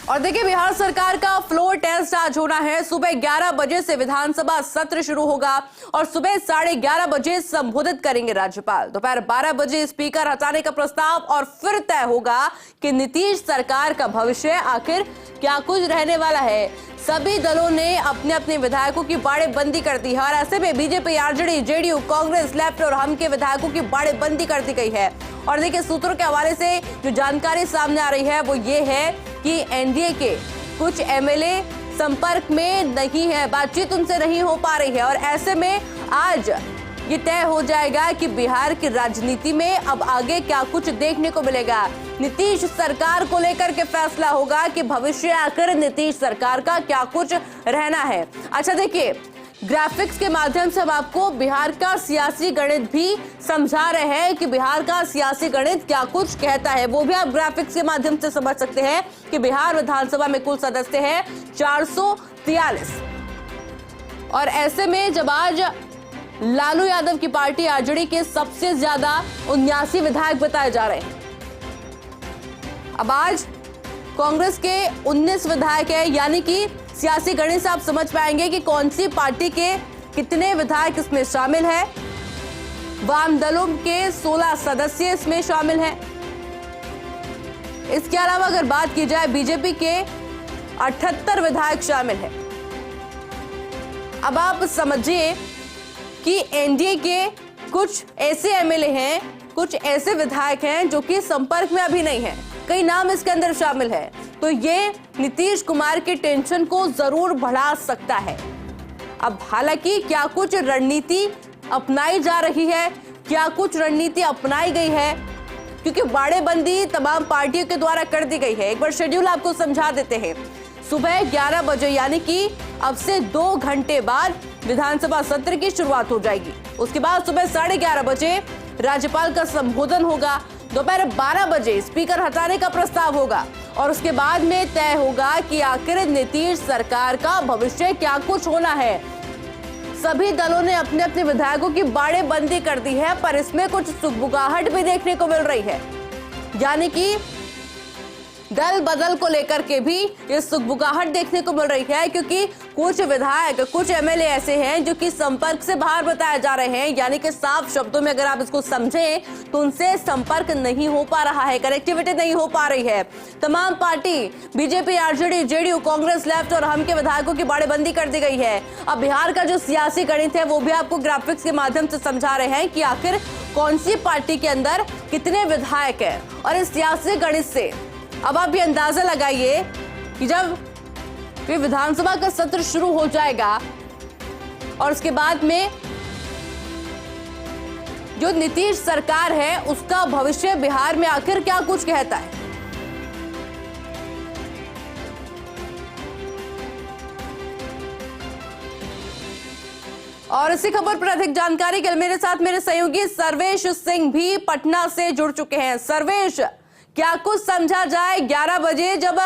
और देखिए, बिहार सरकार का फ्लोर टेस्ट आज होना है। सुबह 11 बजे से विधानसभा सत्र शुरू होगा और सुबह 11:30 बजे संबोधित करेंगे राज्यपाल। दोपहर 12 बजे स्पीकर हटाने का प्रस्ताव और फिर तय होगा कि नीतीश सरकार का भविष्य आखिर क्या कुछ रहने वाला है। सभी दलों ने अपने अपने विधायकों की बाड़ेबंदी कर दी है और ऐसे में BJP, RJD, JDU, Congress, left और हम के विधायकों की बाड़ेबंदी कर दी गई है। और देखिए, सूत्रों के हवाले से जो जानकारी सामने आ रही है वो ये है कि एनडीए के कुछ एमएलए संपर्क में नहीं है, बातचीत उनसे नहीं हो पा रही है। और ऐसे में आज ये तय हो जाएगा कि बिहार की राजनीति में अब आगे क्या कुछ देखने को मिलेगा। नीतीश सरकार को लेकर के फैसला होगा कि भविष्य आखिर नीतीश सरकार का क्या कुछ रहना है। अच्छा देखिए, ग्राफिक्स के माध्यम से हम आपको बिहार का सियासी गणित भी समझा रहे हैं कि बिहार का सियासी गणित क्या कुछ कहता है। वो भी आप ग्राफिक्स के माध्यम से समझ सकते हैं कि बिहार विधानसभा में कुल सदस्य हैं 443। और ऐसे में जब आज लालू यादव की पार्टी आरजेडी के सबसे ज्यादा 79 विधायक बताए जा रहे हैं। अब आज कांग्रेस के 19 विधायक है, यानी कि सियासी गणित से आप समझ पाएंगे कि कौन सी पार्टी के कितने विधायक इसमें शामिल है। वाम दलों के 16 सदस्य इसमें शामिल हैं। इसके अलावा अगर बात की जाए, बीजेपी के 78 विधायक शामिल हैं। अब आप समझिए कि एनडीए के कुछ ऐसे एमएलए हैं, कुछ ऐसे विधायक हैं जो कि संपर्क में अभी नहीं है, कई नाम इसके अंदर शामिल है। तो ये नीतीश कुमार की टेंशन को जरूर बढ़ा सकता है। अब हालांकि क्या कुछ रणनीति अपनाई जा रही है, क्या कुछ रणनीति अपनाई गई है, क्योंकि बाड़ेबंदी तमाम पार्टियों के द्वारा कर दी गई है। एक बार शेड्यूल आपको समझा देते हैं। सुबह 11 बजे यानी कि अब से 2 घंटे बाद विधानसभा सत्र की शुरुआत हो जाएगी। उसके बाद सुबह 11:30 बजे राज्यपाल का संबोधन होगा। दोपहर 12 बजे स्पीकर हटाने का प्रस्ताव होगा और उसके बाद में तय होगा कि आखिर नीतीश सरकार का भविष्य क्या कुछ होना है। सभी दलों ने अपने अपने विधायकों की बाड़ेबंदी कर दी है, पर इसमें कुछ सुगबुगाहट भी देखने को मिल रही है, यानी कि दल बदल को लेकर के भी ये सुगबुगाहट देखने को मिल रही है, क्योंकि कुछ विधायक, कुछ एमएलए ऐसे हैं जो कि संपर्क से बाहर बताए जा रहे हैं। यानी कि साफ शब्दों में अगर आप इसको समझें तो उनसे संपर्क नहीं हो पा रहा है, कनेक्टिविटी नहीं हो पा रही है। तमाम party, BJP, RJD, JDU, Congress, left और हम के विधायकों की बाड़ेबंदी कर दी गई है। अब बिहार का जो सियासी गणित है वो भी आपको ग्राफिक्स के माध्यम से समझा रहे हैं कि आखिर कौन सी पार्टी के अंदर कितने विधायक है। और इस सियासी गणित से अब आप ये अंदाजा लगाइए कि जब विधानसभा का सत्र शुरू हो जाएगा और उसके बाद में जो नीतीश सरकार है उसका भविष्य बिहार में आखिर क्या कुछ कहता है। और इसी खबर पर अधिक जानकारी के लिए मेरे साथ मेरे सहयोगी सर्वेश सिंह भी पटना से जुड़ चुके हैं। सर्वेश, क्या कुछ समझा जाए 11 बजे जब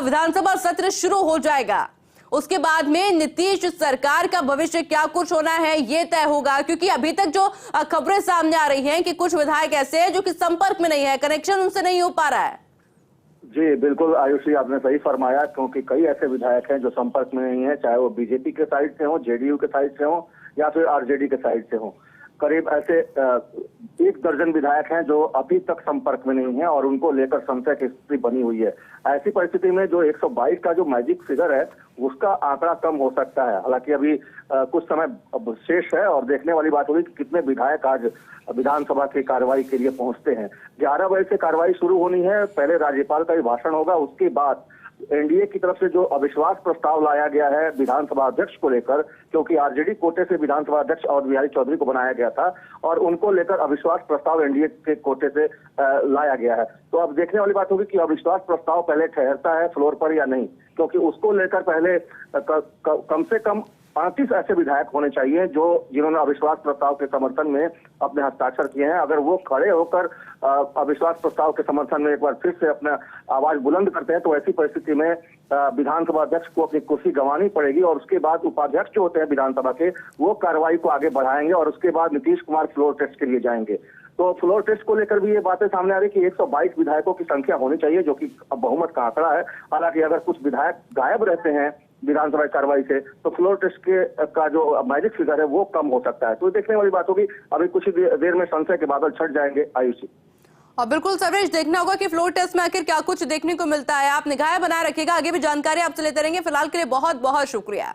विधानसभा सत्र शुरू हो जाएगा, उसके बाद में नीतीश सरकार का भविष्य क्या कुछ होना है ये तय होगा, क्योंकि अभी तक जो खबरें सामने आ रही हैं कि कुछ विधायक ऐसे हैं जो कि संपर्क में नहीं है, कनेक्शन उनसे नहीं हो पा रहा है। जी बिल्कुल आयुषी, आपने सही फरमाया, क्योंकि कई ऐसे विधायक हैं जो संपर्क में नहीं है, चाहे वो बीजेपी के साइड से हो, जेडीयू के साइड से हो या फिर आरजेडी के साइड से हो। करीब ऐसे 1 दर्जन विधायक हैं जो अभी तक संपर्क में नहीं है और उनको लेकर संशय की स्थिति बनी हुई है। ऐसी परिस्थिति में जो 122 का जो मैजिक फिगर है उसका आंकड़ा कम हो सकता है। हालांकि अभी कुछ समय शेष है और देखने वाली बात होगी कि कितने विधायक आज विधानसभा की कार्रवाई के लिए पहुंचते हैं। 11 बजे से कार्रवाई शुरू होनी है। पहले राज्यपाल का भी भाषण होगा, उसके बाद एनडीए की तरफ से जो अविश्वास प्रस्ताव लाया गया है विधानसभा अध्यक्ष को लेकर, क्योंकि आरजेडी कोटे से विधानसभा अध्यक्ष अवध बिहारी चौधरी को बनाया गया था और उनको लेकर अविश्वास प्रस्ताव एनडीए के कोटे से लाया गया है। तो अब देखने वाली बात होगी कि अविश्वास प्रस्ताव पहले ठहरता है फ्लोर पर या नहीं, क्योंकि उसको लेकर पहले कम से कम 35 ऐसे विधायक होने चाहिए जिन्होंने अविश्वास प्रस्ताव के समर्थन में अपने हस्ताक्षर किए हैं। अगर वो खड़े होकर अविश्वास प्रस्ताव के समर्थन में एक बार फिर से अपना आवाज बुलंद करते हैं तो ऐसी परिस्थिति में विधानसभा अध्यक्ष को अपनी कुर्सी गंवानी पड़ेगी और उसके बाद उपाध्यक्ष जो होते हैं विधानसभा के वो कार्रवाई को आगे बढ़ाएंगे और उसके बाद नीतीश कुमार फ्लोर टेस्ट के लिए जाएंगे। तो फ्लोर टेस्ट को लेकर भी ये बातें सामने आ रही कि 122 विधायकों की संख्या होनी चाहिए, जो कि बहुमत का आंकड़ा है। हालांकि अगर कुछ विधायक गायब रहते हैं विधानसभा कार्रवाई से, तो फ्लोर टेस्ट का जो मैजिक फिगर है वो कम हो सकता है। तो देखने वाली बात होगी। अभी कुछ ही देर में संशय के बादल छट जाएंगे आयुषी। और बिल्कुल सर्वेश, देखना होगा कि फ्लोर टेस्ट में आखिर क्या कुछ देखने को मिलता है। आप निगाहें बनाए रखिएगा, आगे भी जानकारी आपसे लेते रहेंगे। फिलहाल के लिए बहुत बहुत शुक्रिया।